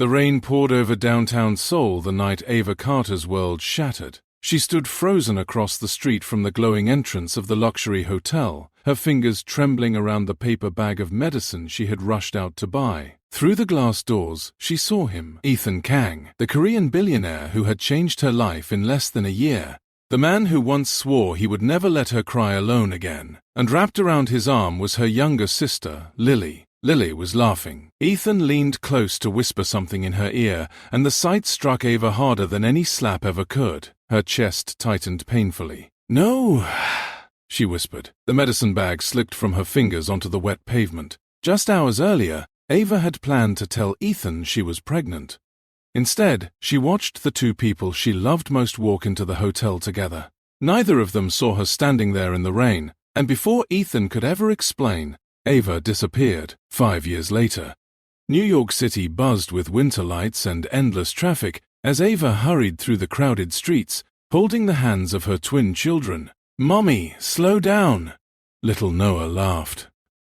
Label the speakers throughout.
Speaker 1: The rain poured over downtown Seoul the night Ava Carter's world shattered. She stood frozen across the street from the glowing entrance of the luxury hotel, her fingers trembling around the paper bag of medicine she had rushed out to buy. Through the glass doors, she saw him, Ethan Kang, the Korean billionaire who had changed her life in less than a year. The man who once swore he would never let her cry alone again. And wrapped around his arm was her younger sister, Lily. Lily was laughing. Ethan leaned close to whisper something in her ear, and the sight struck Ava harder than any slap ever could. Her chest tightened painfully. "No," she whispered. The medicine bag slipped from her fingers onto the wet pavement. Just hours earlier, Ava had planned to tell Ethan she was pregnant. Instead, she watched the two people she loved most walk into the hotel together. Neither of them saw her standing there in the rain, and before Ethan could ever explain, Ava disappeared. 5 years later, New York City buzzed with winter lights and endless traffic as Ava hurried through the crowded streets, holding the hands of her twin children. "Mommy, slow down!" Little Noah laughed.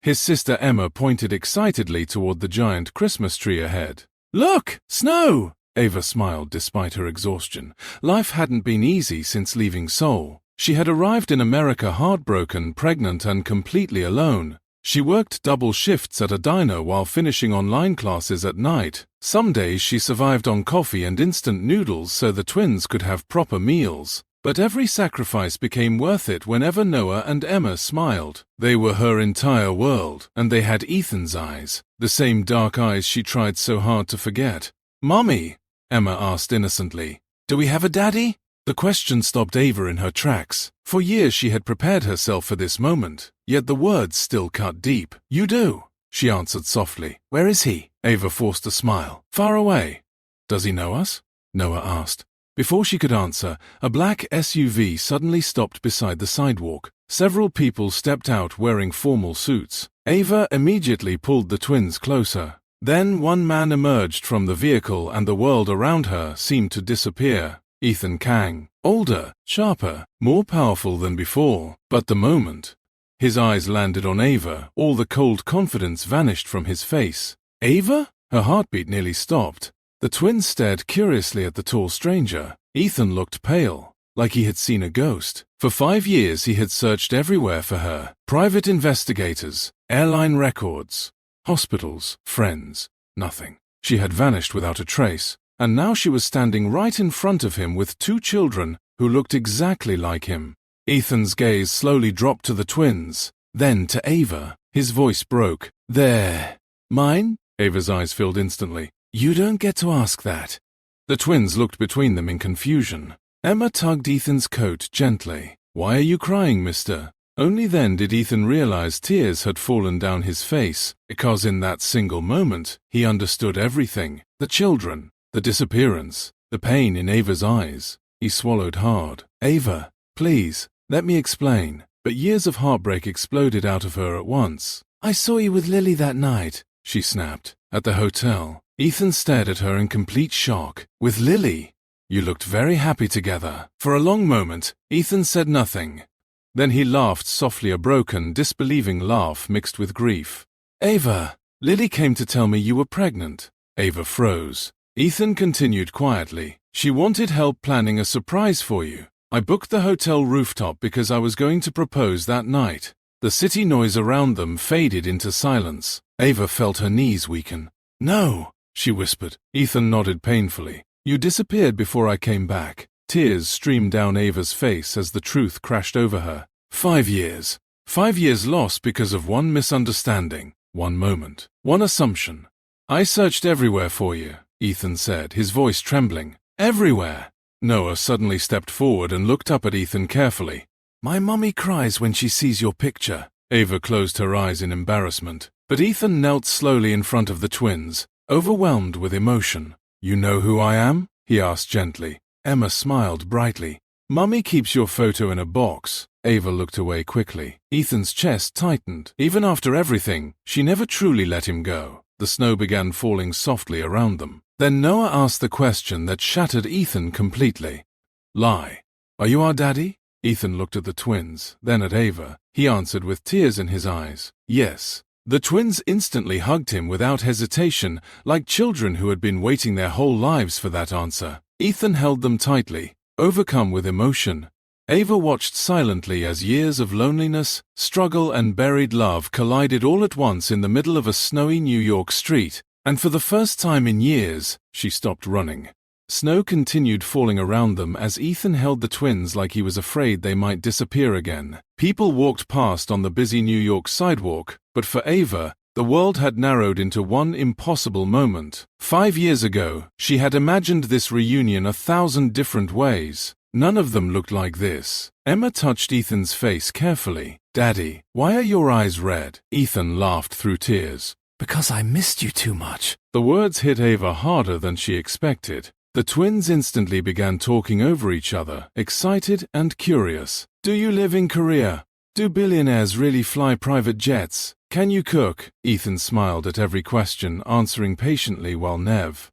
Speaker 1: His sister Emma pointed excitedly toward the giant Christmas tree ahead. "Look, snow!" Ava smiled despite her exhaustion. Life hadn't been easy since leaving Seoul. She had arrived in America heartbroken, pregnant, and completely alone. She worked double shifts at a diner while finishing online classes at night. Some days she survived on coffee and instant noodles so the twins could have proper meals. But every sacrifice became worth it whenever Noah and Emma smiled. They were her entire world, and they had Ethan's eyes, the same dark eyes she tried so hard to forget. "Mommy," Emma asked innocently, "do we have a daddy?" The question stopped Ava in her tracks. For years she had prepared herself for this moment, yet the words still cut deep. "You do," she answered softly. "Where is he?" Ava forced a smile. "Far away." "Does he know us?" Noah asked. Before she could answer, a black SUV suddenly stopped beside the sidewalk. Several people stepped out wearing formal suits. Ava immediately pulled the twins closer. Then one man emerged from the vehicle and the world around her seemed to disappear. Ethan Kang, older, sharper, more powerful than before. But the moment his eyes landed on Ava, all the cold confidence vanished from his face. "Ava?" Her heartbeat nearly stopped. The twins stared curiously at the tall stranger. Ethan looked pale, like he had seen a ghost. For 5 years he had searched everywhere for her. Private investigators, airline records, hospitals, friends. Nothing. She had vanished without a trace. And now she was standing right in front of him with 2 children who looked exactly like him. Ethan's gaze slowly dropped to the twins, then to Ava. His voice broke. "They're mine?" Ava's eyes filled instantly. "You don't get to ask that." The twins looked between them in confusion. Emma tugged Ethan's coat gently. "Why are you crying, mister?" Only then did Ethan realize tears had fallen down his face, because in that single moment, he understood everything. The children, the disappearance, the pain in Ava's eyes. He swallowed hard. "Ava, please, let me explain." But years of heartbreak exploded out of her at once. "I saw you with Lily that night," she snapped. "At the hotel." Ethan stared at her in complete shock. "With Lily? You looked very happy together." For a long moment, Ethan said nothing. Then he laughed softly, a broken, disbelieving laugh mixed with grief. "Ava, Lily came to tell me you were pregnant." Ava froze. Ethan continued quietly. "She wanted help planning a surprise for you. I booked the hotel rooftop because I was going to propose that night." The city noise around them faded into silence. Ava felt her knees weaken. "No," she whispered. Ethan nodded painfully. "You disappeared before I came back." Tears streamed down Ava's face as the truth crashed over her. 5 years. 5 years lost because of one misunderstanding, one moment, one assumption. "I searched everywhere for you," Ethan said, his voice trembling. "Everywhere." Noah suddenly stepped forward and looked up at Ethan carefully. "My mommy cries when she sees your picture." Ava closed her eyes in embarrassment. But Ethan knelt slowly in front of the twins, overwhelmed with emotion. "You know who I am?" he asked gently. Emma smiled brightly. "Mummy keeps your photo in a box." Ava looked away quickly. Ethan's chest tightened. Even after everything, she never truly let him go. The snow began falling softly around them. Then Noah asked the question that shattered Ethan completely. "Lie. Are you our daddy?" Ethan looked at the twins, then at Ava. He answered with tears in his eyes. "Yes." The twins instantly hugged him without hesitation, like children who had been waiting their whole lives for that answer. Ethan held them tightly, overcome with emotion. Ava watched silently as years of loneliness, struggle, and buried love collided all at once in the middle of a snowy New York street, and for the first time in years, she stopped running. Snow continued falling around them as Ethan held the twins like he was afraid they might disappear again. People walked past on the busy New York sidewalk, but for Ava, the world had narrowed into one impossible moment. 5 years ago, she had imagined this reunion 1,000 different ways. None of them looked like this. Emma touched Ethan's face carefully. "Daddy, why are your eyes red?" Ethan laughed through tears.
Speaker 2: "Because I missed you too much."
Speaker 1: The words hit Ava harder than she expected. The twins instantly began talking over each other, excited and curious. "Do you live in Korea? Do billionaires really fly private jets? Can you cook?" Ethan smiled at every question, answering patiently while Nev,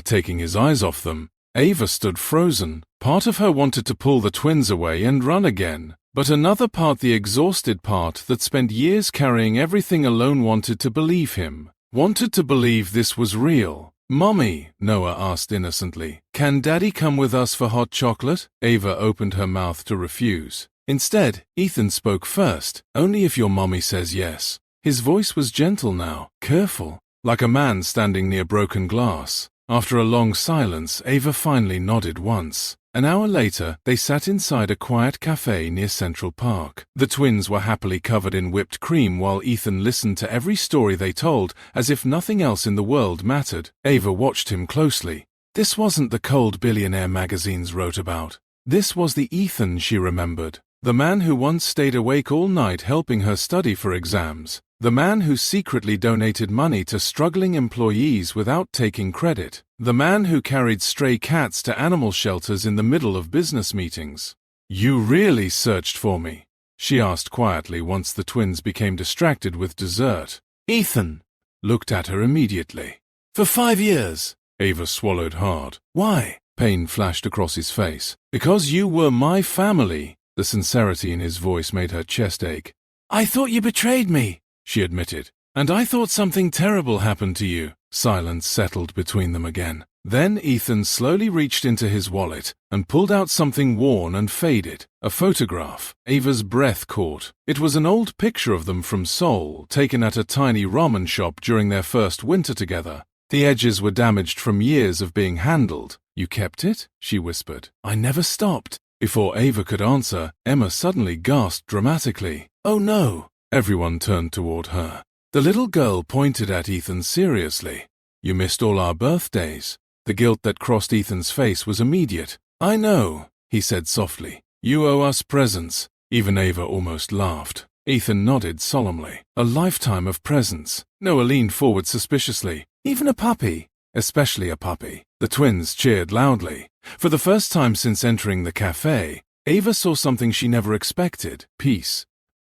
Speaker 1: taking his eyes off them. Ava stood frozen. Part of her wanted to pull the twins away and run again, but another part, the exhausted part that spent years carrying everything alone, wanted to believe him, wanted to believe this was real. "Mommy," Noah asked innocently, "can Daddy come with us for hot chocolate?" Ava opened her mouth to refuse. Instead, Ethan spoke first. "Only if your mommy says yes." His voice was gentle now, careful, like a man standing near broken glass. After a long silence, Ava finally nodded once. An hour later, they sat inside a quiet cafe near Central Park. The twins were happily covered in whipped cream while Ethan listened to every story they told as if nothing else in the world mattered. Ava watched him closely. This wasn't the cold billionaire magazines wrote about. This was the Ethan she remembered. The man who once stayed awake all night helping her study for exams. The man who secretly donated money to struggling employees without taking credit. The man who carried stray cats to animal shelters in the middle of business meetings. "You really searched for me?" she asked quietly once the twins became distracted with dessert. Ethan looked at her immediately. "For 5 years." Ava swallowed hard. "Why?" Pain flashed across his face. "Because you were my family." The sincerity in his voice made her chest ache. "I thought you betrayed me," she admitted. "And I thought something terrible happened to you." Silence settled between them again. Then Ethan slowly reached into his wallet and pulled out something worn and faded. A photograph. Ava's breath caught. It was an old picture of them from Seoul, taken at a tiny ramen shop during their first winter together. The edges were damaged from years of being handled. "You kept it?" she whispered. "I never stopped." Before Ava could answer, Emma suddenly gasped dramatically. "Oh no!" Everyone turned toward her. The little girl pointed at Ethan seriously. "You missed all our birthdays." The guilt that crossed Ethan's face was immediate. "I know," he said softly. "You owe us presents." Even Ava almost laughed. Ethan nodded solemnly. "A lifetime of presents." Noah leaned forward suspiciously. "Even a puppy?" "Especially a puppy." The twins cheered loudly. For the first time since entering the cafe, Ava saw something she never expected. Peace.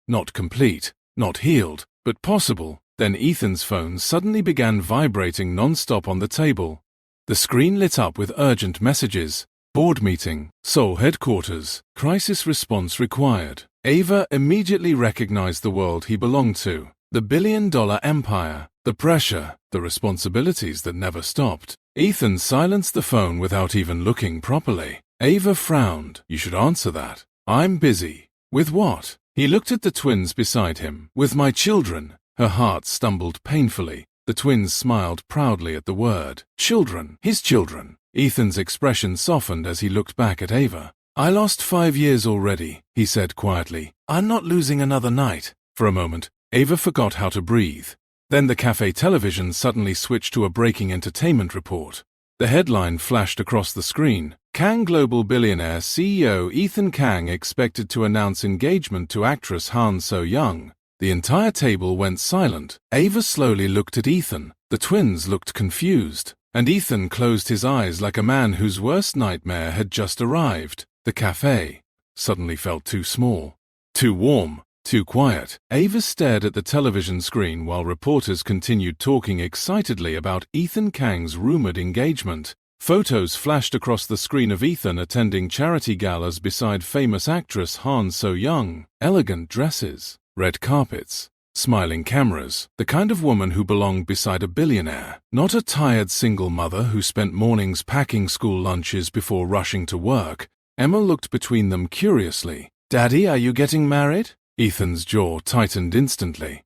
Speaker 1: Not complete, not healed, but possible. Then Ethan's phone suddenly began vibrating non-stop on the table. The screen lit up with urgent messages. Board meeting, Seoul headquarters, crisis response required. Ava immediately recognized the world he belonged to. The billion-dollar empire, the pressure, the responsibilities that never stopped. Ethan silenced the phone without even looking properly. Ava frowned. "You should answer that." "I'm busy." "With what?" He looked at the twins beside him. "With my children." Her heart stumbled painfully. The twins smiled proudly at the word. Children. His children. Ethan's expression softened as he looked back at Ava. "I lost 5 years already," he said quietly. "I'm not losing another night." For a moment, Ava forgot how to breathe. Then the cafe television suddenly switched to a breaking entertainment report. The headline flashed across the screen. Kang Global Billionaire CEO Ethan Kang expected to announce engagement to actress Han So-young. The entire table went silent. Ava slowly looked at Ethan. The twins looked confused. And Ethan closed his eyes like a man whose worst nightmare had just arrived. The cafe suddenly felt too small, too warm, too quiet. Ava stared at the television screen while reporters continued talking excitedly about Ethan Kang's rumored engagement. Photos flashed across the screen of Ethan attending charity galas beside famous actress Han So-young. Elegant dresses, red carpets, smiling cameras, the kind of woman who belonged beside a billionaire, not a tired single mother who spent mornings packing school lunches before rushing to work. Emma looked between them curiously. "Daddy, are you getting married?" Ethan's jaw tightened instantly.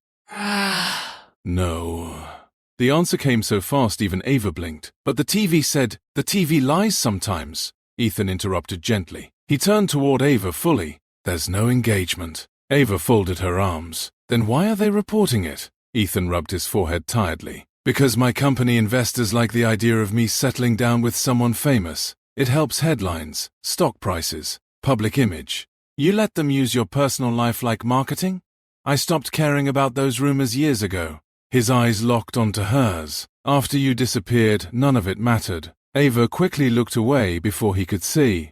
Speaker 1: No. The answer came so fast even Ava blinked. "But the TV said, the TV lies sometimes," Ethan interrupted gently. He turned toward Ava fully. "There's no engagement." Ava folded her arms. "Then why are they reporting it?" Ethan rubbed his forehead tiredly. "Because my company investors like the idea of me settling down with someone famous. It helps headlines, stock prices, public image. You let them use your personal life like marketing? I stopped caring about those rumors years ago." His eyes locked onto hers. "After you disappeared, none of it mattered." Ava quickly looked away before he could see.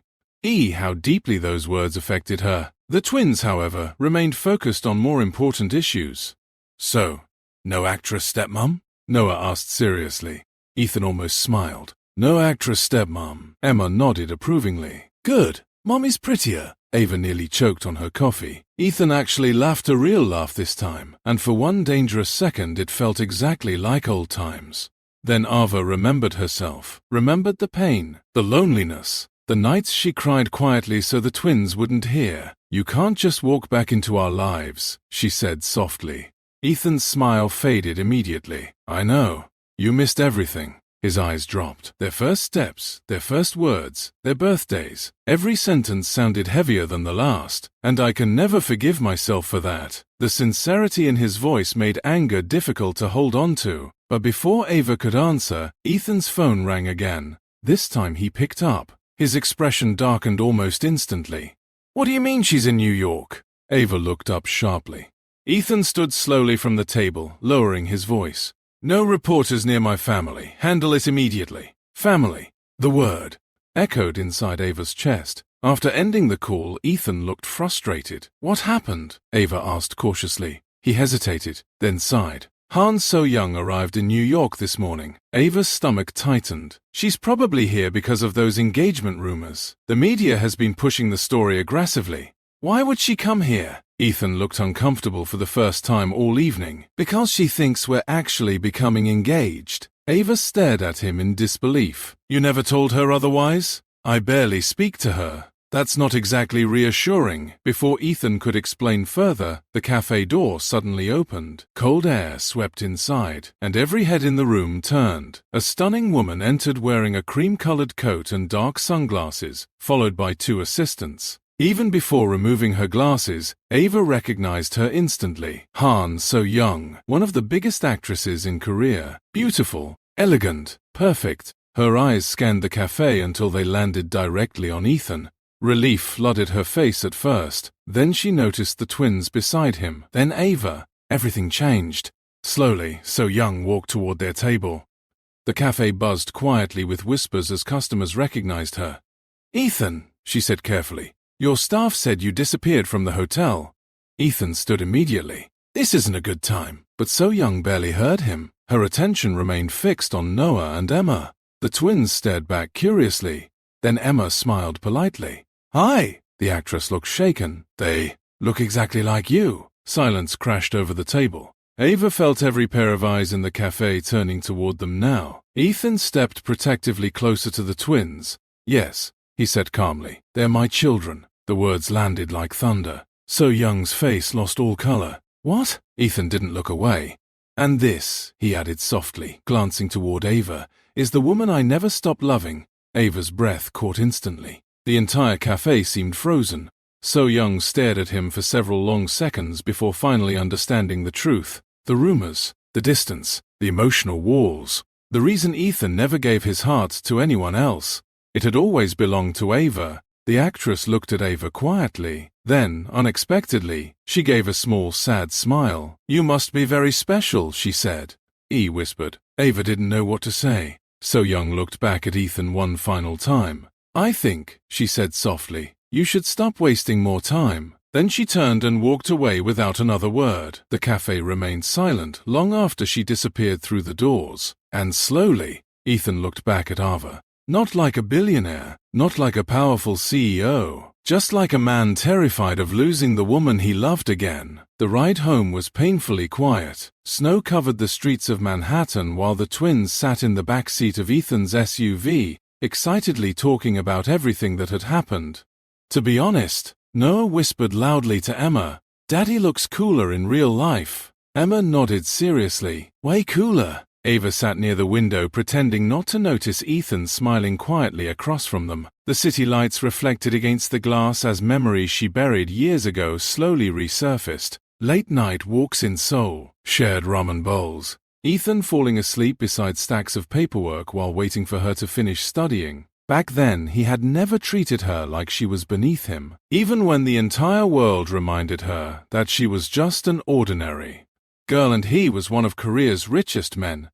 Speaker 1: How deeply those words affected her. The twins, however, remained focused on more important issues. "So, no actress stepmom?" Noah asked seriously. Ethan almost smiled. "No actress stepmom." Emma nodded approvingly. "Good. Mommy's prettier." Ava nearly choked on her coffee. Ethan actually laughed a real laugh this time, and for one dangerous second it felt exactly like old times. Then Ava remembered herself, remembered the pain, the loneliness, the nights she cried quietly so the twins wouldn't hear. "You can't just walk back into our lives," she said softly. Ethan's smile faded immediately. "I know. You missed everything." His eyes dropped. Their first steps, their first words, their birthdays. Every sentence sounded heavier than the last, and I can never forgive myself for that. The sincerity in his voice made anger difficult to hold on to. But before Ava could answer, Ethan's phone rang again. This time he picked up. His expression darkened almost instantly. "What do you mean she's in New York?" Ava looked up sharply. Ethan stood slowly from the table, lowering his voice. "No reporters near my family. Handle it immediately." Family. The word echoed inside Ava's chest. After ending the call, Ethan looked frustrated. "What happened?" Ava asked cautiously. He hesitated, then sighed. "Han So-young arrived in New York this morning." Ava's stomach tightened. "She's probably here because of those engagement rumors. The media has been pushing the story aggressively. Why would she come here?" Ethan looked uncomfortable for the first time all evening. "Because she thinks we're actually becoming engaged." Ava stared at him in disbelief. "You never told her otherwise?" "I barely speak to her." "That's not exactly reassuring." Before Ethan could explain further, the cafe door suddenly opened. Cold air swept inside, and every head in the room turned. A stunning woman entered wearing a cream-colored coat and dark sunglasses, followed by two assistants. Even before removing her glasses, Ava recognized her instantly. Han So-young, one of the biggest actresses in Korea. Beautiful, elegant, perfect. Her eyes scanned the cafe until they landed directly on Ethan. Relief flooded her face at first. Then she noticed the twins beside him. Then Ava. Everything changed. Slowly, So-young walked toward their table. The cafe buzzed quietly with whispers as customers recognized her. "Ethan," she said carefully. "Your staff said you disappeared from the hotel." Ethan stood immediately. This isn't a good time. But So-young barely heard him. Her attention remained fixed on Noah and Emma. The twins stared back curiously. Then Emma smiled politely. "Hi." The actress looked shaken. "They look exactly like you." Silence crashed over the table. Ava felt every pair of eyes in the cafe turning toward them now. Ethan stepped protectively closer to the twins. "Yes," he said calmly. "They're my children." The words landed like thunder. So-young's face lost all color. "What?" Ethan didn't look away. "And this," he added softly, glancing toward Ava, "is the woman I never stopped loving." Ava's breath caught instantly. The entire cafe seemed frozen. So-young stared at him for several long seconds before finally understanding the truth. The rumors, the distance, the emotional walls. The reason Ethan never gave his heart to anyone else. It had always belonged to Ava. The actress looked at Ava quietly. Then, unexpectedly, she gave a small, sad smile. "You must be very special," she said. He whispered. Ava didn't know what to say. So-young looked back at Ethan one final time. "I think," she said softly, "you should stop wasting more time." Then she turned and walked away without another word. The cafe remained silent long after she disappeared through the doors. And slowly, Ethan looked back at Ava. Not like a billionaire, not like a powerful CEO, just like a man terrified of losing the woman he loved again. The ride home was painfully quiet. Snow covered the streets of Manhattan while the twins sat in the back seat of Ethan's SUV, excitedly talking about everything that had happened. To be honest, Noah whispered loudly to Emma, "Daddy looks cooler in real life." Emma nodded seriously. "Way cooler." Ava sat near the window pretending not to notice Ethan smiling quietly across from them. The city lights reflected against the glass as memories she buried years ago slowly resurfaced. Late night walks in Seoul, shared ramen bowls, Ethan falling asleep beside stacks of paperwork while waiting for her to finish studying. Back then, he had never treated her like she was beneath him, even when the entire world reminded her that she was just an ordinary girl and he was one of Korea's richest men.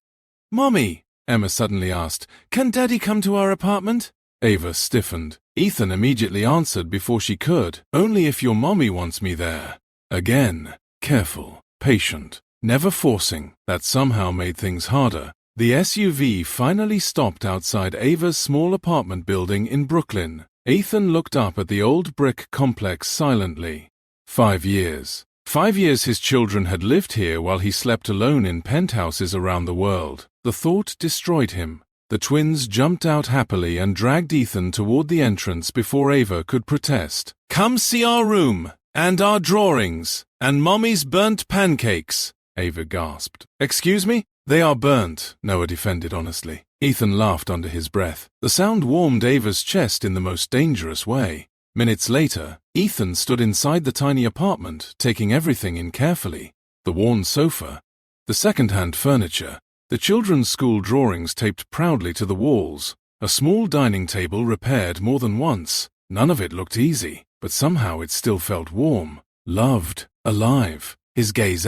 Speaker 1: "Mommy," Emma suddenly asked, "can Daddy come to our apartment?" Ava stiffened. Ethan immediately answered before she could, "Only if your mommy wants me there." Again, careful, patient, never forcing. That somehow made things harder. The SUV finally stopped outside Ava's small apartment building in Brooklyn. Ethan looked up at the old brick complex silently. 5 years. 5 years his children had lived here while he slept alone in penthouses around the world. The thought destroyed him. The twins jumped out happily and dragged Ethan toward the entrance before Ava could protest. "Come see our room, and our drawings, and Mommy's burnt pancakes," Ava gasped. "Excuse me? They are burnt," Noah defended honestly. Ethan laughed under his breath. The sound warmed Ava's chest in the most dangerous way. Minutes later, Ethan stood inside the tiny apartment, taking everything in carefully. The worn sofa, the second-hand furniture, the children's school drawings taped proudly to the walls, a small dining table repaired more than once. None of it looked easy, but somehow it still felt warm, loved, alive. His gaze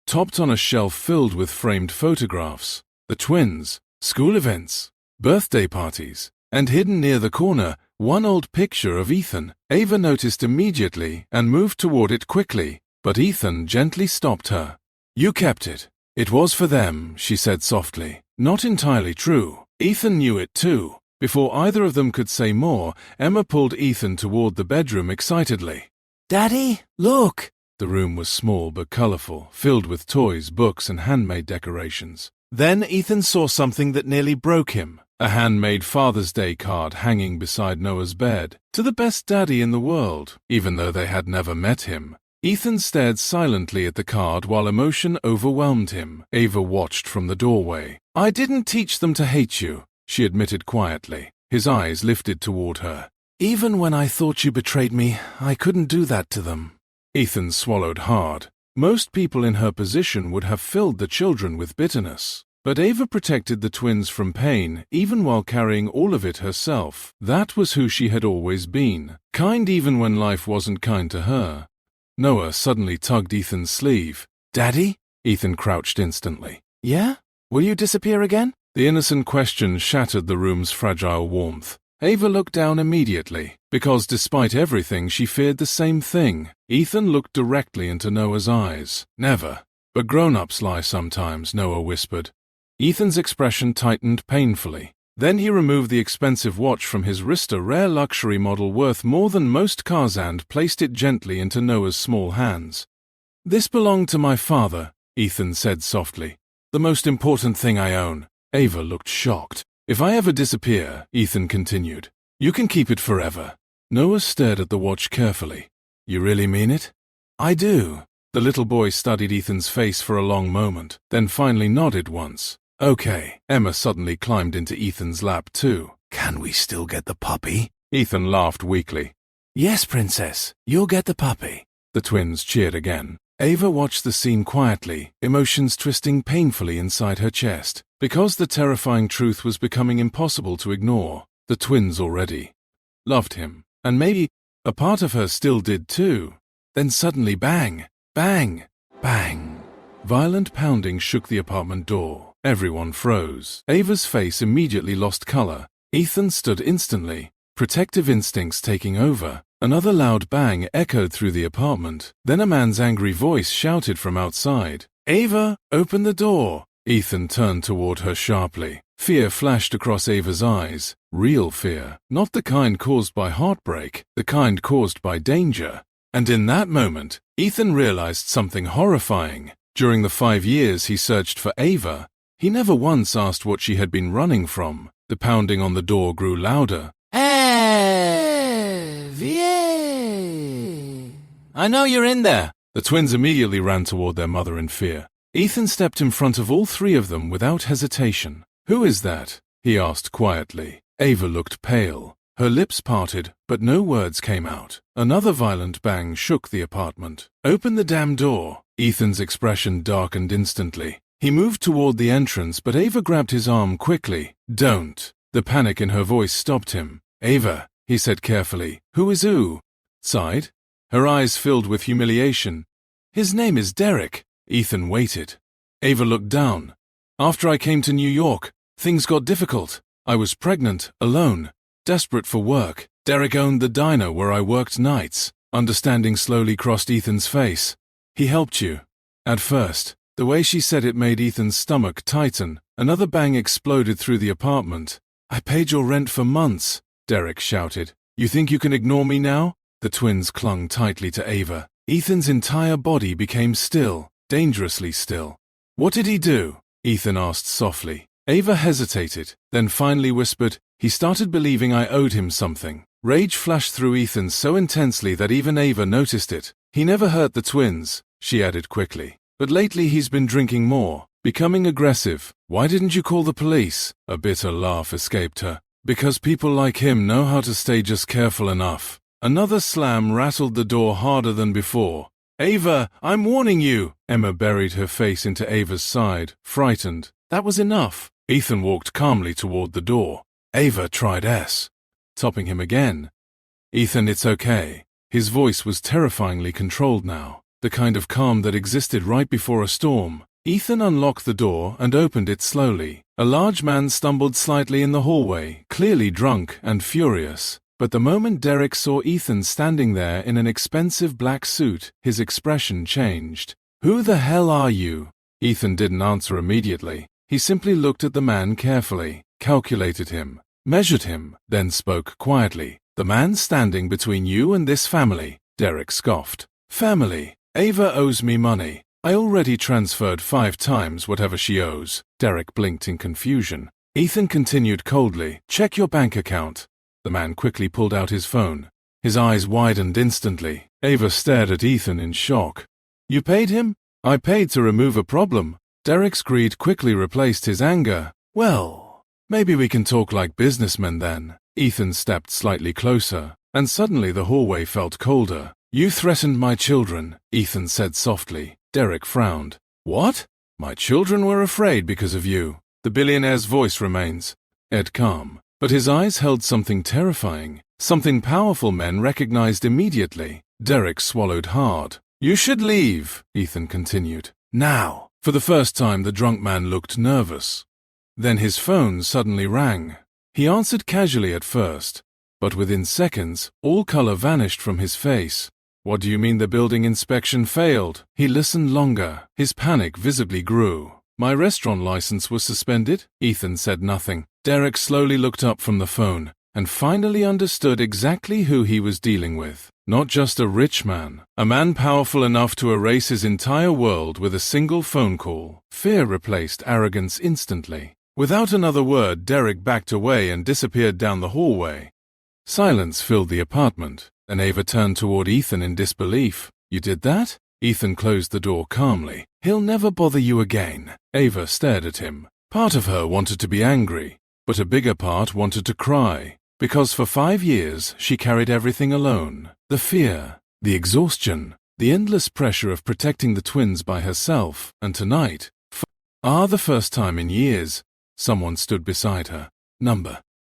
Speaker 1: topped on a shelf filled with framed photographs, the twins, school events, birthday parties, and hidden near the corner, one old picture of Ethan. Ava noticed immediately and moved toward it quickly, but Ethan gently stopped her. "You kept it. It was for them," she said softly. Not entirely true. Ethan knew it too. Before either of them could say more, Emma pulled Ethan toward the bedroom excitedly.
Speaker 2: Daddy, look!
Speaker 1: The room was small but colorful, filled with toys, books, and handmade decorations. Then Ethan saw something that nearly broke him. A handmade Father's Day card hanging beside Noah's bed. To the best daddy in the world, even though they had never met him. Ethan stared silently at the card while emotion overwhelmed him. Ava watched from the doorway. "I didn't teach them to hate you," she admitted quietly. His eyes lifted toward her. "Even when I thought you betrayed me, I couldn't do that to them." Ethan swallowed hard. Most people in her position would have filled the children with bitterness. But Ava protected the twins from pain, even while carrying all of it herself. That was who she had always been. Kind even when life wasn't kind to her. Noah suddenly tugged Ethan's sleeve. "Daddy?" Ethan crouched instantly. "Yeah? Will you disappear again?" The innocent question shattered the room's fragile warmth. Ava looked down immediately, because despite everything she feared the same thing. Ethan looked directly into Noah's eyes. "Never. But grown-ups lie sometimes," Noah whispered. Ethan's expression tightened painfully. Then he removed the expensive watch from his wrist, a rare luxury model worth more than most cars, and placed it gently into Noah's small hands. "This belonged to my father," Ethan said softly. "The most important thing I own." Ava looked shocked. "If I ever disappear," Ethan continued, "you can keep it forever." Noah stared at the watch carefully. "You really mean it?" "I do." The little boy studied Ethan's face for a long moment, then finally nodded once. "Okay." Emma suddenly climbed into Ethan's lap too.
Speaker 2: Can we still get the puppy?
Speaker 1: Ethan laughed weakly.
Speaker 2: Yes, princess, you'll get the puppy.
Speaker 1: The twins cheered again. Ava watched the scene quietly, emotions twisting painfully inside her chest. Because the terrifying truth was becoming impossible to ignore, the twins already loved him. And maybe a part of her still did too. Then suddenly bang, bang, bang. Violent pounding shook the apartment door. Everyone froze. Ava's face immediately lost color. Ethan stood instantly, protective instincts taking over. Another loud bang echoed through the apartment. Then a man's angry voice shouted from outside, "Ava, open the door! Ethan turned toward her sharply. Fear flashed across Ava's eyes. Real fear, not the kind caused by heartbreak, the kind caused by danger. And in that moment, Ethan realized something horrifying. During the 5 years he searched for Ava, he never once asked what she had been running from. The pounding on the door grew louder.
Speaker 2: I know you're in there.
Speaker 1: The twins immediately ran toward their mother in fear. Ethan stepped in front of all 3 of them without hesitation. "Who is that?" he asked quietly. Ava looked pale. Her lips parted, but no words came out. Another violent bang shook the apartment. "Open the damn door." Ethan's expression darkened instantly. He moved toward the entrance, but Ava grabbed his arm quickly. "Don't." The panic in her voice stopped him. "Ava," he said carefully. "Who is who?" "Side?" Her eyes filled with humiliation. "His name is Derek." Ethan waited. Ava looked down. "After I came to New York, things got difficult. I was pregnant, alone, desperate for work. Derek owned the diner where I worked nights." Understanding slowly crossed Ethan's face. "He helped you." At first, the way she said it made Ethan's stomach tighten. Another bang exploded through the apartment. "I paid your rent for months," Derek shouted. "You think you can ignore me now?" The twins clung tightly to Ava. Ethan's entire body became still, dangerously still. "What did he do?" Ethan asked softly. Ava hesitated, then finally whispered, "He started believing I owed him something." Rage flashed through Ethan so intensely that even Ava noticed it. "He never hurt the twins," she added quickly. "But lately he's been drinking more, becoming aggressive. Why didn't you call the police?" A bitter laugh escaped her. "Because people like him know how to stay just careful enough." Another slam rattled the door harder than before. "Ava, I'm warning you!" Emma buried her face into Ava's side, frightened. That was enough. Ethan walked calmly toward the door. Ava tried topping him again. "Ethan, it's okay." His voice was terrifyingly controlled now, the kind of calm that existed right before a storm. Ethan unlocked the door and opened it slowly. A large man stumbled slightly in the hallway, clearly drunk and furious. But the moment Derek saw Ethan standing there in an expensive black suit, his expression changed. "Who the hell are you?" Ethan didn't answer immediately. He simply looked at the man carefully, calculated him, measured him, then spoke quietly. "The man standing between you and this family," Derek scoffed. "Family? Ava owes me money. I already transferred 5 times whatever she owes." Derek blinked in confusion. Ethan continued coldly, "Check your bank account." The man quickly pulled out his phone. His eyes widened instantly. Ava stared at Ethan in shock. "You paid him?" "I paid to remove a problem." Derek's greed quickly replaced his anger. "Well, maybe we can talk like businessmen then." Ethan stepped slightly closer, and suddenly the hallway felt colder. "You threatened my children," Ethan said softly. Derek frowned. "What?" "My children were afraid because of you." The billionaire's voice remains calm, but his eyes held something terrifying, something powerful men recognized immediately. Derek swallowed hard. "You should leave," Ethan continued. "Now." For the first time, the drunk man looked nervous. Then his phone suddenly rang. He answered casually at first, but within seconds, all color vanished from his face. "What do you mean the building inspection failed?" He listened longer. His panic visibly grew. "My restaurant license was suspended." Ethan said nothing. Derek slowly looked up from the phone and finally understood exactly who he was dealing with. Not just a rich man, a man powerful enough to erase his entire world with a single phone call. Fear replaced arrogance instantly. Without another word, Derek backed away and disappeared down the hallway. Silence filled the apartment, and Ava turned toward Ethan in disbelief. "You did that?" Ethan closed the door calmly. "He'll never bother you again." Ava stared at him. Part of her wanted to be angry, but a bigger part wanted to cry. Because for 5 years, she carried everything alone. The fear, the exhaustion, the endless pressure of protecting the twins by herself. And tonight, the first time in years, someone stood beside her.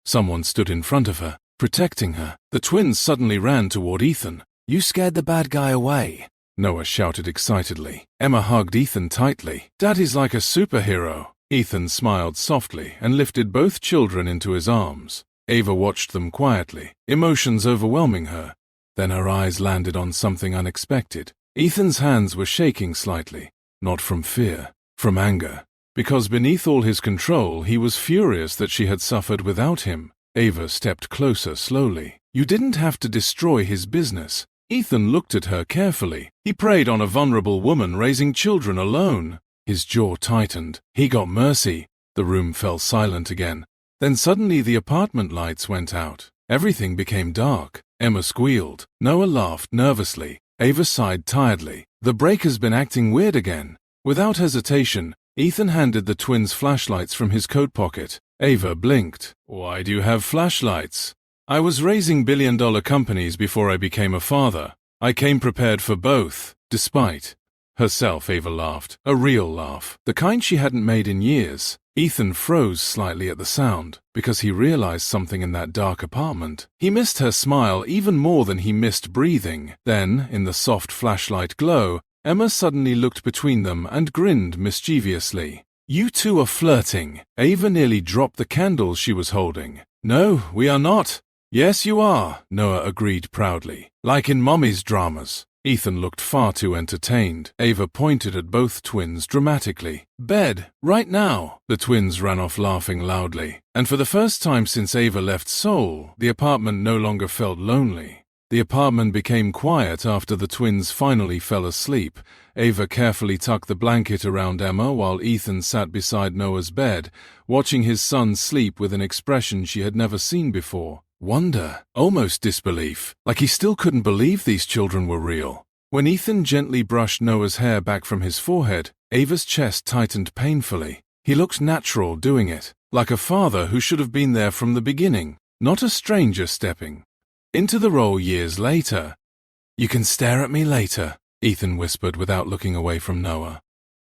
Speaker 1: Someone stood in front of her, protecting her. The twins suddenly ran toward Ethan.
Speaker 2: "You scared the bad guy away,"
Speaker 1: Noah shouted excitedly. Emma hugged Ethan tightly. "Daddy's like a superhero." Ethan smiled softly and lifted both children into his arms. Ava watched them quietly, emotions overwhelming her. Then her eyes landed on something unexpected. Ethan's hands were shaking slightly, not from fear, from anger. because beneath all his control, he was furious that she had suffered without him. Ava stepped closer slowly. You didn't have to destroy his business. Ethan looked at her carefully. He preyed on a vulnerable woman raising children alone. His jaw tightened. He got mercy. The room fell silent again. Then suddenly the apartment lights went out. Everything became dark. Emma squealed. Noah laughed nervously. Ava sighed tiredly. The breaker's been acting weird again. Without hesitation, Ethan handed the twins flashlights from his coat pocket. Ava blinked. Why do you have flashlights? I was raising billion-dollar companies before I became a father. I came prepared for both. Despite herself, Ava laughed. A real laugh. The kind she hadn't made in years. Ethan froze slightly at the sound, because he realized something in that dark apartment. He missed her smile even more than he missed breathing. Then, in the soft flashlight glow, Emma suddenly looked between them and grinned mischievously. You two are flirting. Ava nearly dropped the candles she was holding. No, we are not. Yes, you are, Noah agreed proudly. Like in Mommy's dramas. Ethan looked far too entertained. Ava pointed at both twins dramatically. Bed, right now. The twins ran off laughing loudly. And for the first time since Ava left Seoul, the apartment no longer felt lonely. The apartment became quiet after the twins finally fell asleep. Ava carefully tucked the blanket around Emma while Ethan sat beside Noah's bed, watching his son sleep with an expression she had never seen before. Wonder, almost disbelief, like he still couldn't believe these children were real. When Ethan gently brushed Noah's hair back from his forehead, Ava's chest tightened painfully. He looked natural doing it, like a father who should have been there from the beginning, not a stranger stepping into the role years later. You can stare at me later, Ethan whispered without looking away from Noah.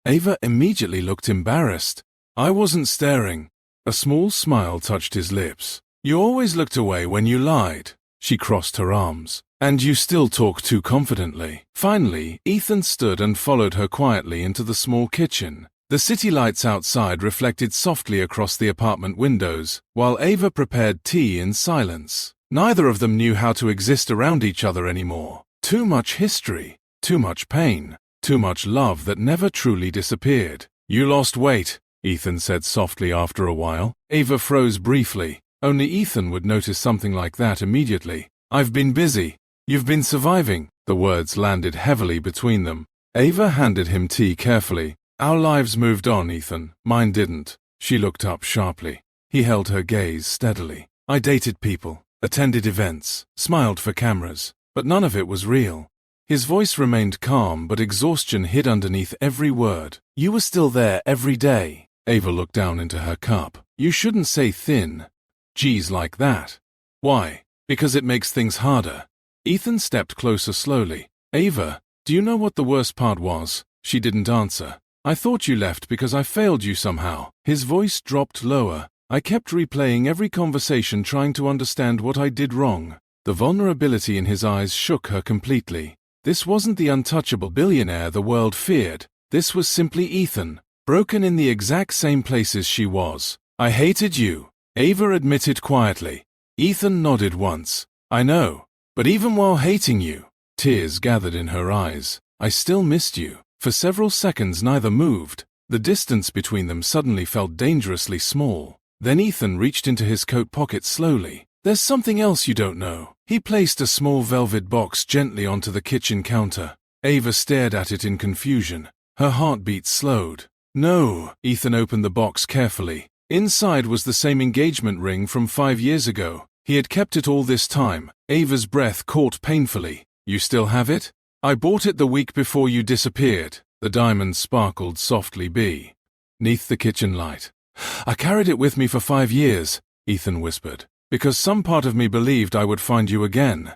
Speaker 1: Ava immediately looked embarrassed. I wasn't staring. A small smile touched his lips. You always looked away when you lied. She crossed her arms. And you still talk too confidently. Finally, Ethan stood and followed her quietly into the small kitchen. The city lights outside reflected softly across the apartment windows, while Ava prepared tea in silence. Neither of them knew how to exist around each other anymore. Too much history, too much pain, too much love that never truly disappeared. You lost weight, Ethan said softly after a while. Ava froze briefly. Only Ethan would notice something like that immediately. I've been busy. You've been surviving. The words landed heavily between them. Ava handed him tea carefully. Our lives moved on, Ethan. Mine didn't. She looked up sharply. He held her gaze steadily. I dated people, attended events, smiled for cameras, but none of it was real. His voice remained calm, but exhaustion hid underneath every word. You were still there every day. Ava looked down into her cup. You shouldn't say thin. G's like that. Why? Because it makes things harder. Ethan stepped closer slowly. Ava, do you know what the worst part was? She didn't answer. I thought you left because I failed you somehow. His voice dropped lower. I kept replaying every conversation trying to understand what I did wrong. The vulnerability in his eyes shook her completely. This wasn't the untouchable billionaire the world feared. This was simply Ethan, broken in the exact same places she was. I hated you, Ava admitted quietly. Ethan nodded once. I know, but even while hating you, tears gathered in her eyes. I still missed you. For several seconds neither moved. The distance between them suddenly felt dangerously small. Then Ethan reached into his coat pocket slowly. There's something else you don't know. He placed a small velvet box gently onto the kitchen counter. Ava stared at it in confusion. Her heartbeat slowed. No, Ethan opened the box carefully. Inside was the same engagement ring from 5 years ago. He had kept it all this time. Ava's breath caught painfully. You still have it? I bought it the week before you disappeared. The diamond sparkled softly beneath the kitchen light. I carried it with me for 5 years, Ethan whispered, because some part of me believed I would find you again.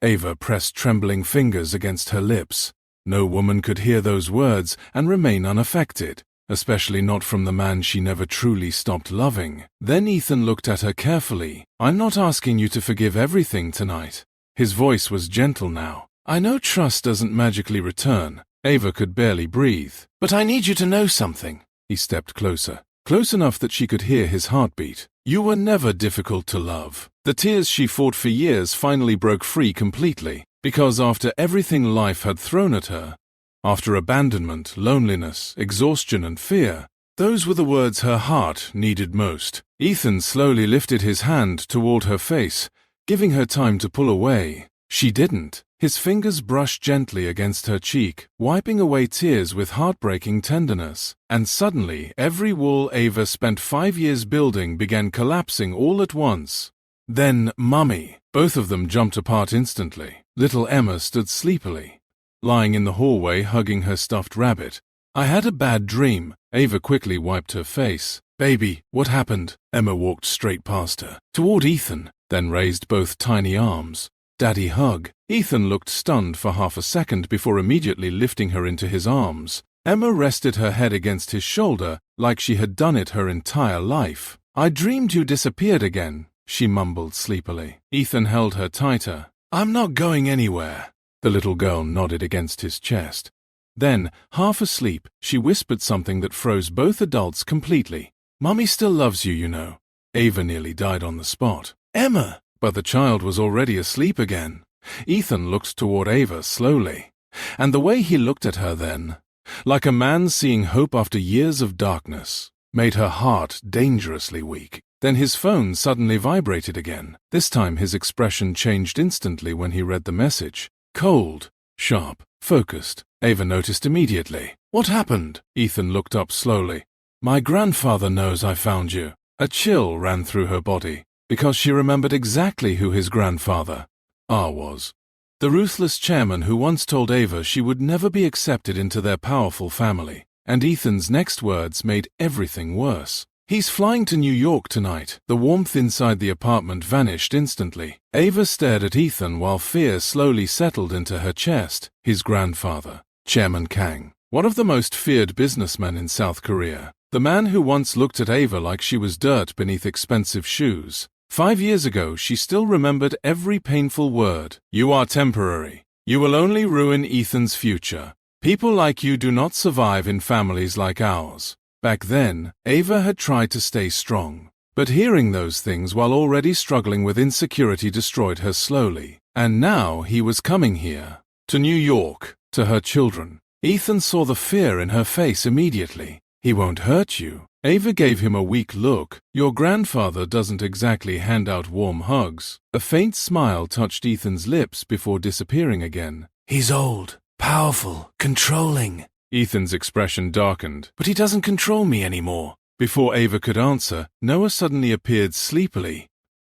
Speaker 1: Ava pressed trembling fingers against her lips. No woman could hear those words and remain unaffected, especially not from the man she never truly stopped loving. Then Ethan looked at her carefully. I'm not asking you to forgive everything tonight. His voice was gentle now. I know trust doesn't magically return. Ava could barely breathe. But I need you to know something. He stepped closer, close enough that she could hear his heartbeat. You were never difficult to love. The tears she fought for years finally broke free completely, because after everything life had thrown at her, after abandonment, loneliness, exhaustion, and fear, Those were the words her heart needed most. Ethan slowly lifted his hand toward her face, giving her time to pull away. She didn't. His fingers brushed gently against her cheek, wiping away tears with heartbreaking tenderness. And suddenly, every wall Ava spent 5 years building began collapsing all at once. Then, Mummy! Both of them jumped apart instantly. Little Emma stood sleepily, lying in the hallway hugging her stuffed rabbit. I had a bad dream. Ava quickly wiped her face. Baby, what happened? Emma walked straight past her, toward Ethan, then raised both tiny arms. Daddy hug. Ethan looked stunned for half a second before immediately lifting her into his arms. Emma rested her head against his shoulder like she had done it her entire life. I dreamed you disappeared again, she mumbled sleepily. Ethan held her tighter. I'm not going anywhere. The little girl nodded against his chest. Then, half asleep, she whispered something that froze both adults completely. Mummy still loves you, you know. Ava nearly died on the spot. Emma! But the child was already asleep again. Ethan looked toward Ava slowly. And the way he looked at her then, like a man seeing hope after years of darkness, made her heart dangerously weak. Then his phone suddenly vibrated again. This time his expression changed instantly when he read the message. Cold, sharp, focused. Ava noticed immediately. What happened? Ethan looked up slowly. My grandfather knows I found you. A chill ran through her body, because she remembered exactly who his grandfather, was. The ruthless chairman who once told Ava she would never be accepted into their powerful family. And Ethan's next words made everything worse. He's flying to New York tonight. The warmth inside the apartment vanished instantly. Ava stared at Ethan while fear slowly settled into her chest. His grandfather, Chairman Kang, one of the most feared businessmen in South Korea. The man who once looked at Ava like she was dirt beneath expensive shoes. 5 years ago, she still remembered every painful word. You are temporary. You will only ruin Ethan's future. People like you do not survive in families like ours. Back then, Ava had tried to stay strong. But hearing those things while already struggling with insecurity destroyed her slowly. And now he was coming here. To New York. To her children. Ethan saw the fear in her face immediately. He won't hurt you. Ava gave him a weak look. Your grandfather doesn't exactly hand out warm hugs. A faint smile touched Ethan's lips before disappearing again. He's old, powerful, controlling. Ethan's expression darkened. But he doesn't control me anymore. Before Ava could answer, Noah suddenly appeared sleepily.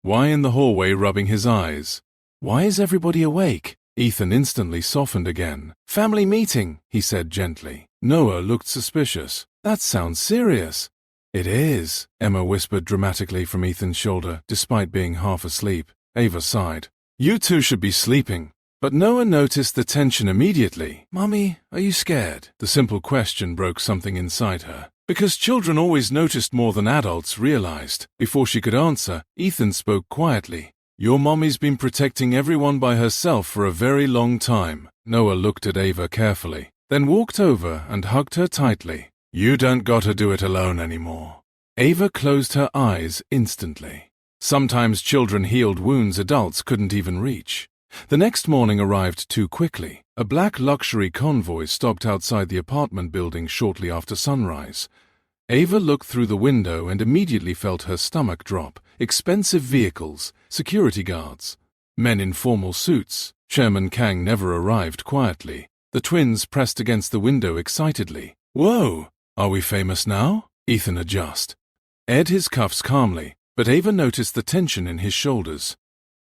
Speaker 1: Why in the hallway rubbing his eyes? Why is everybody awake? Ethan instantly softened again. Family meeting, he said gently. Noah looked suspicious. That sounds serious. It is, Emma whispered dramatically from Ethan's shoulder, despite being half asleep. Ava sighed. You two should be sleeping. But Noah noticed the tension immediately. Mummy, are you scared? The simple question broke something inside her. Because children always noticed more than adults realized. Before she could answer, Ethan spoke quietly. Your mommy's been protecting everyone by herself for a very long time. Noah looked at Ava carefully, then walked over and hugged her tightly. You don't gotta do it alone anymore. Ava closed her eyes instantly. Sometimes children healed wounds adults couldn't even reach. The next morning arrived too quickly. A black luxury convoy stopped outside the apartment building shortly after sunrise. Ava looked through the window and immediately felt her stomach drop. Expensive vehicles, security guards, men in formal suits. Chairman Kang never arrived quietly. The twins pressed against the window excitedly. Whoa! Are we famous now? Ethan adjusted. Aired his cuffs calmly, but Ava noticed the tension in his shoulders.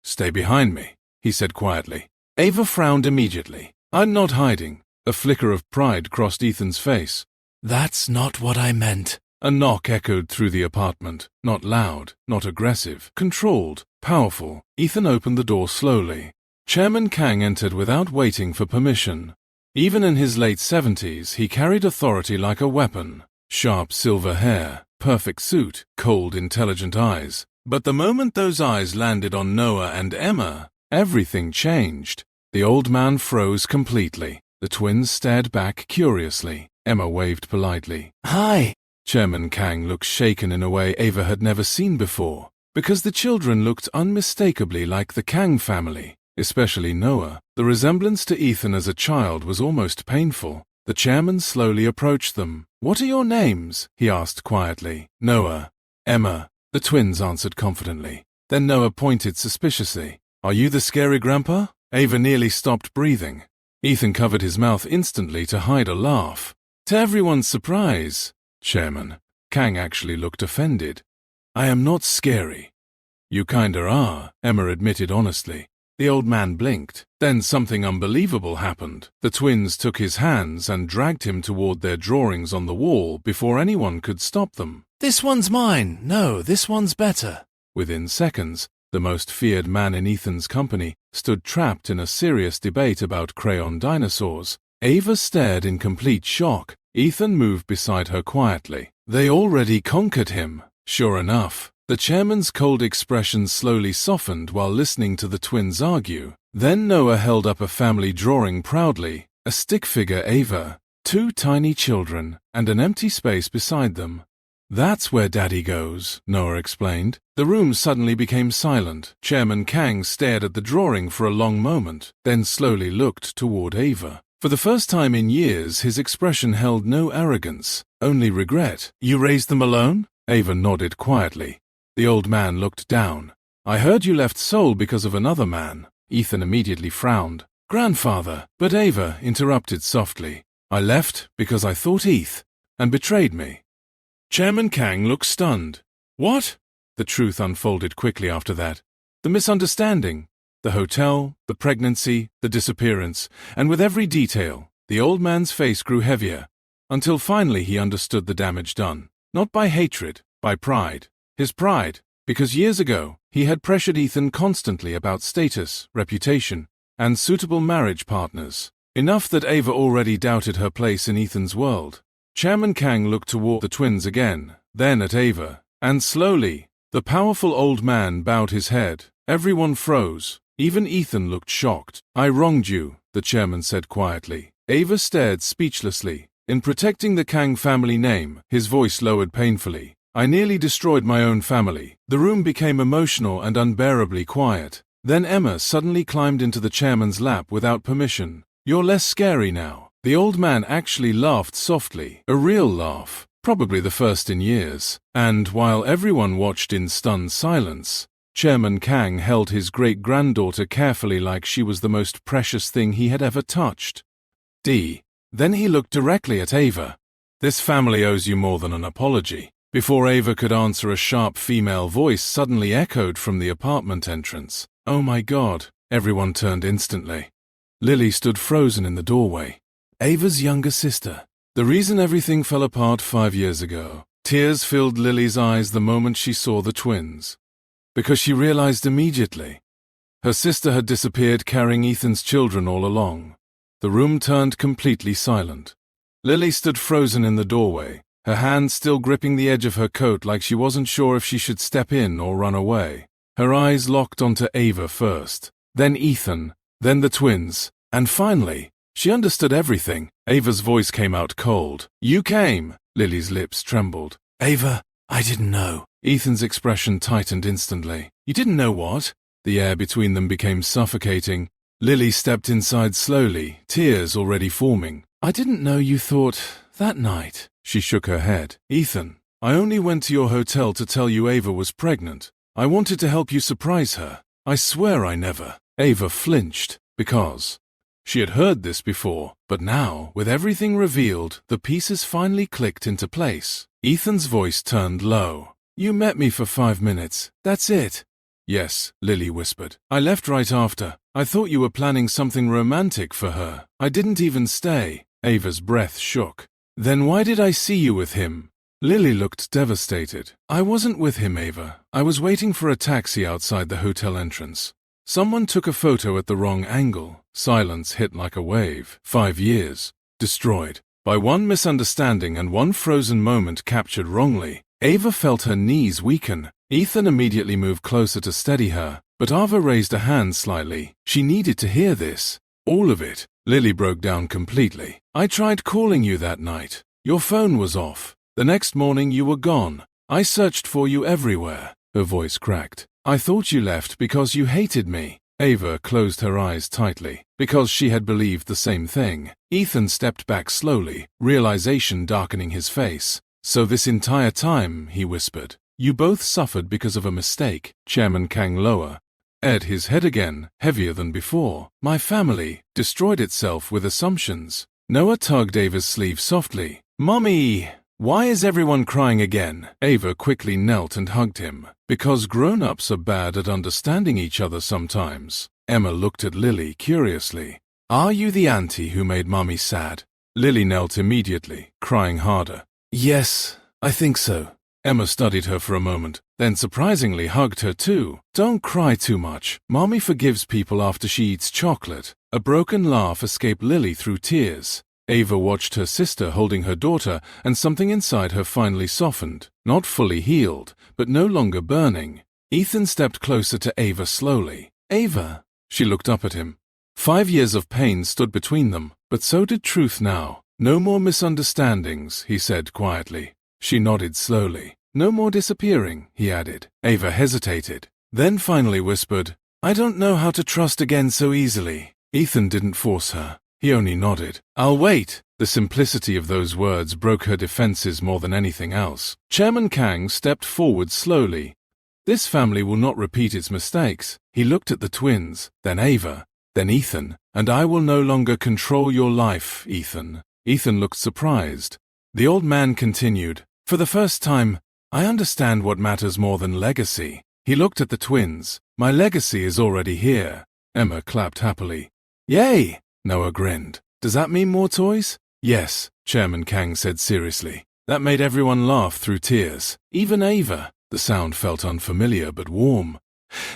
Speaker 1: Stay behind me, he said quietly. Ava frowned immediately. I'm not hiding. A flicker of pride crossed Ethan's face. That's not what I meant. A knock echoed through the apartment. Not loud, not aggressive, controlled, powerful. Ethan opened the door slowly. Chairman Kang entered without waiting for permission. Even in his late 70s, he carried authority like a weapon. Sharp silver hair, perfect suit, cold, intelligent eyes. But the moment those eyes landed on Noah and Emma, everything changed. The old man froze completely. The twins stared back curiously. Emma waved politely. Hi. Chairman Kang looked shaken in a way Ava had never seen before, because the children looked unmistakably like the Kang family. Especially Noah. The resemblance to Ethan as a child was almost painful. The chairman slowly approached them. "What are your names?" he asked quietly. "Noah, Emma," the twins answered confidently. Then Noah pointed suspiciously. "Are you the scary grandpa?" Ava nearly stopped breathing. Ethan covered his mouth instantly to hide a laugh. To everyone's surprise, Chairman, Kang actually looked offended. "I am not scary." "You kinda are," Emma admitted honestly. The old man blinked. Then something unbelievable happened. The twins took his hands and dragged him toward their drawings on the wall before anyone could stop them.
Speaker 2: "This one's mine. No, this one's better."
Speaker 1: Within seconds, the most feared man in Ethan's company stood trapped in a serious debate about crayon dinosaurs. Ava stared in complete shock. Ethan moved beside her quietly. They already conquered him. Sure enough, the chairman's cold expression slowly softened while listening to the twins argue. Then Noah held up a family drawing proudly, a stick figure Ava, 2 tiny children, and an empty space beside them. "That's where Daddy goes," Noah explained. The room suddenly became silent. Chairman Kang stared at the drawing for a long moment, then slowly looked toward Ava. For the first time in years, his expression held no arrogance, only regret. "You raised them alone?" Ava nodded quietly. The old man looked down. "I heard you left Seoul because of another man." Ethan immediately frowned. "Grandfather," but Ava interrupted softly. "I left because I thought Eth and betrayed me." Chairman Kang looked stunned. "What?" The truth unfolded quickly after that. The misunderstanding, the hotel, the pregnancy, the disappearance, and with every detail, the old man's face grew heavier, until finally he understood the damage done. Not by hatred, by pride. His pride, because years ago, he had pressured Ethan constantly about status, reputation, and suitable marriage partners. Enough that Ava already doubted her place in Ethan's world. Chairman Kang looked toward the twins again, then at Ava, and slowly, the powerful old man bowed his head. Everyone froze. Even Ethan looked shocked. "I wronged you," the chairman said quietly. Ava stared speechlessly. "In protecting the Kang family name," his voice lowered painfully, "I nearly destroyed my own family." The room became emotional and unbearably quiet. Then Emma suddenly climbed into the chairman's lap without permission. "You're less scary now." The old man actually laughed softly, a real laugh, probably the first in years. And while everyone watched in stunned silence, Chairman Kang held his great-granddaughter carefully like she was the most precious thing he had ever touched. Then he looked directly at Ava. "This family owes you more than an apology." Before Ava could answer, a sharp female voice suddenly echoed from the apartment entrance. "Oh my God!" Everyone turned instantly. Lily stood frozen in the doorway. Ava's younger sister. The reason everything fell apart 5 years ago. Tears filled Lily's eyes the moment she saw the twins. Because she realized immediately. Her sister had disappeared carrying Ethan's children all along. The room turned completely silent. Lily stood frozen in the doorway, her hand still gripping the edge of her coat like she wasn't sure if she should step in or run away. Her eyes locked onto Ava first, then Ethan, then the twins, and finally, she understood everything. Ava's voice came out cold. "You came." Lily's lips trembled.
Speaker 2: "Ava, I didn't know."
Speaker 1: Ethan's expression tightened instantly. "You didn't know what?" The air between them became suffocating. Lily stepped inside slowly, tears already forming. "I didn't know you thought that night." She shook her head. "Ethan, I only went to your hotel to tell you Ava was pregnant. I wanted to help you surprise her. I swear I never." Ava flinched, because she had heard this before, but now, with everything revealed, the pieces finally clicked into place. Ethan's voice turned low. "You met me for 5 minutes. That's it." "Yes," Lily whispered. "I left right after. I thought you were planning something romantic for her. I didn't even stay." Ava's breath shook. "Then why did I see you with him?" Lily looked devastated. "I wasn't with him, Ava. I was waiting for a taxi outside the hotel entrance. Someone took a photo at the wrong angle." Silence hit like a wave. 5 years. Destroyed. By one misunderstanding and one frozen moment captured wrongly. Ava felt her knees weaken. Ethan immediately moved closer to steady her, but Ava raised a hand slightly. She needed to hear this. All of it. Lily broke down completely. "I tried calling you that night. Your phone was off. The next morning you were gone. I searched for you everywhere." Her voice cracked. "I thought you left because you hated me." Ava closed her eyes tightly, because she had believed the same thing. Ethan stepped back slowly, realization darkening his face. So this entire time, he whispered, you both suffered because of a mistake. Chairman Kang lower. Ed his head again, heavier than before. My family destroyed itself with assumptions. Noah tugged Ava's sleeve softly. Mommy! Why is everyone crying again? Ava quickly knelt and hugged him. Because grown-ups are bad at understanding each other sometimes. Emma looked at Lily curiously. Are you the auntie who made Mommy sad? Lily knelt immediately, crying harder. Yes, I think so. Emma studied her for a moment, then surprisingly hugged her too. Don't cry too much. Mommy forgives people after she eats chocolate. A broken laugh escaped Lily through tears. Ava watched her sister holding her daughter, and something inside her finally softened. Not fully healed, but no longer burning. Ethan stepped closer to Ava slowly. Ava! She looked up at him. 5 years of pain stood between them, but so did truth now. No more misunderstandings, he said quietly. She nodded slowly. No more disappearing, he added. Ava hesitated, then finally whispered, I don't know how to trust again so easily. Ethan didn't force her. He only nodded. I'll wait. The simplicity of those words broke her defenses more than anything else. Chairman Kang stepped forward slowly. This family will not repeat its mistakes. He looked at the twins, then Ava, then Ethan. And I will no longer control your life, Ethan. Ethan looked surprised. The old man continued, for the first time, I understand what matters more than legacy. He looked at the twins. My legacy is already here. Emma clapped happily. Yay! Noah grinned. Does that mean more toys? Yes, Chairman Kang said seriously. That made everyone laugh through tears. Even Ava. The sound felt unfamiliar but warm.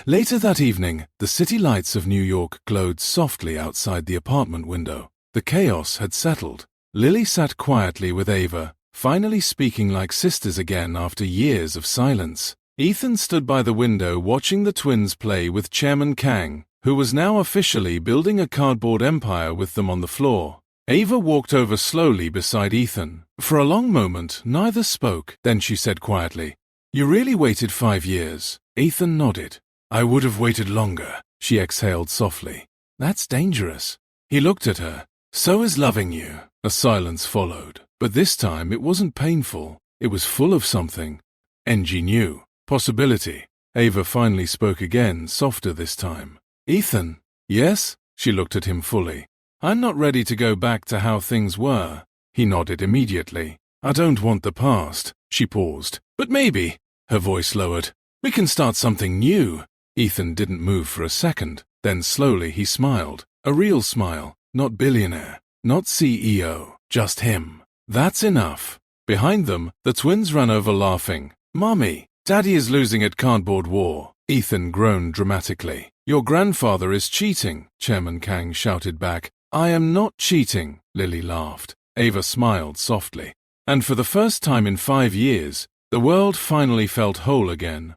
Speaker 1: Later that evening, the city lights of New York glowed softly outside the apartment window. The chaos had settled. Lily sat quietly with Ava, finally speaking like sisters again after years of silence. Ethan stood by the window watching the twins play with Chairman Kang, who was now officially building a cardboard empire with them on the floor. Ava walked over slowly beside Ethan. For a long moment, neither spoke. Then she said quietly, You really waited 5 years? Ethan nodded. I would have waited longer, she exhaled softly. That's dangerous. He looked at her. So is loving you. A silence followed. But this time it wasn't painful. It was full of something. Engie knew. Possibility. Ava finally spoke again, softer this time. Ethan. Yes? She looked at him fully. I'm not ready to go back to how things were. He nodded immediately. I don't want the past. She paused. But maybe. Her voice lowered. We can start something new. Ethan didn't move for a second. Then slowly he smiled. A real smile. Not billionaire. Not CEO. Just him. That's enough. Behind them, the twins ran over laughing. Mommy, Daddy is losing at Cardboard War. Ethan groaned dramatically. Your grandfather is cheating, Chairman Kang shouted back. I am not cheating, Lily laughed. Ava smiled softly. And for the first time in 5 years, the world finally felt whole again.